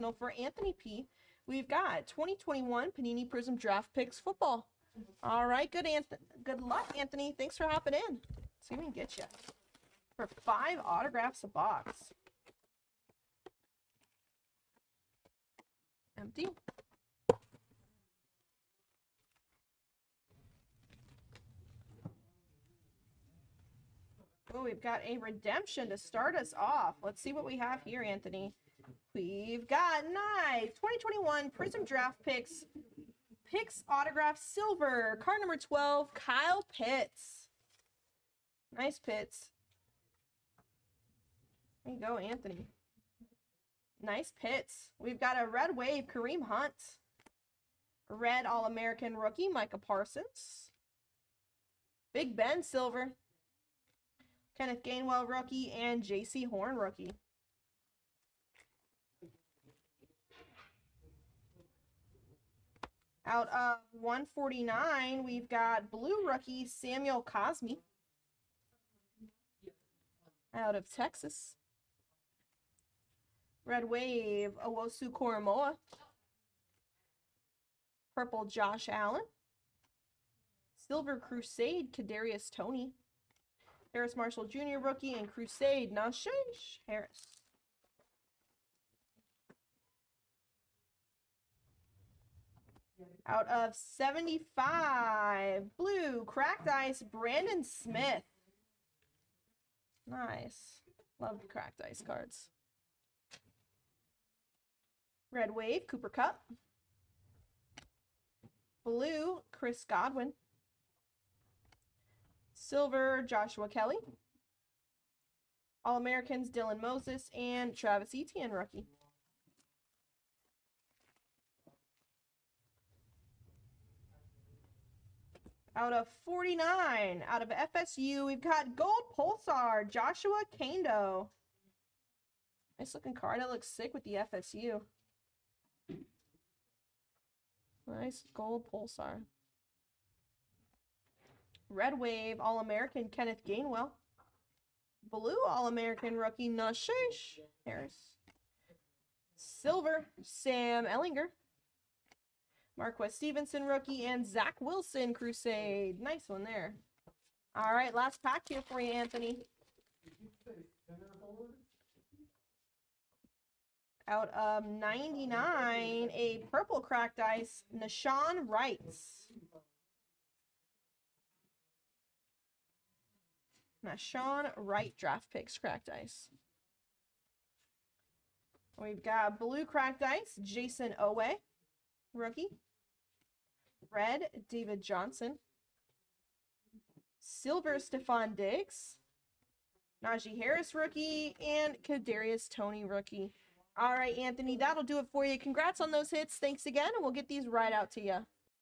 No, for Anthony P, we've got 2021 Panini Prizm Draft Picks Football. All right, good luck, Anthony. Thanks for hopping in. Let's see if we can get you for 5 autographs a box. Empty. Oh, we've got a redemption to start us off. Let's see what we have here, Anthony. We've got nice 2021 Prizm Draft Picks autograph silver card number 12, Kyle Pitts. Nice Pitts. There you go, Anthony. Nice Pitts. We've got a red wave, Kareem Hunt. Red All-American rookie, Micah Parsons. Big Ben silver. Kenneth Gainwell rookie and J.C. Horn rookie. Out of 149, we've got blue rookie Samuel Cosmi. Out of Texas. Red wave Owosu Koromoa. Purple Josh Allen. Silver Crusade Kadarius Toney. Harris Marshall Jr. rookie and Crusade Najee Harris. Out of 75, blue cracked ice Brandon Smith. Nice. Love the cracked ice cards. Red wave Cooper Kupp. Blue Chris Godwin. Silver Joshua Kelly. All-Americans Dylan Moses and Travis Etienne rookie. Out of 49, out of FSU, we've got gold Pulsar Joshua Kando. Nice looking card. That looks sick with the FSU. Nice gold Pulsar. Red wave All-American Kenneth Gainwell. Blue All-American rookie Najee Harris. Silver Sam Ehlinger. Marquez Stevenson rookie and Zach Wilson Crusade. Nice one there. All right, last pack here for you, Anthony. Out of 99, a purple cracked ice, Nashawn Wright. Nashawn Wright draft picks cracked ice. We've got blue cracked ice, Jason Owe, rookie. Red, David Johnson. Silver, Stephon Diggs. Najee Harris, rookie. And Kadarius Toney, rookie. All right, Anthony, that'll do it for you. Congrats on those hits. Thanks again, and we'll get these right out to you.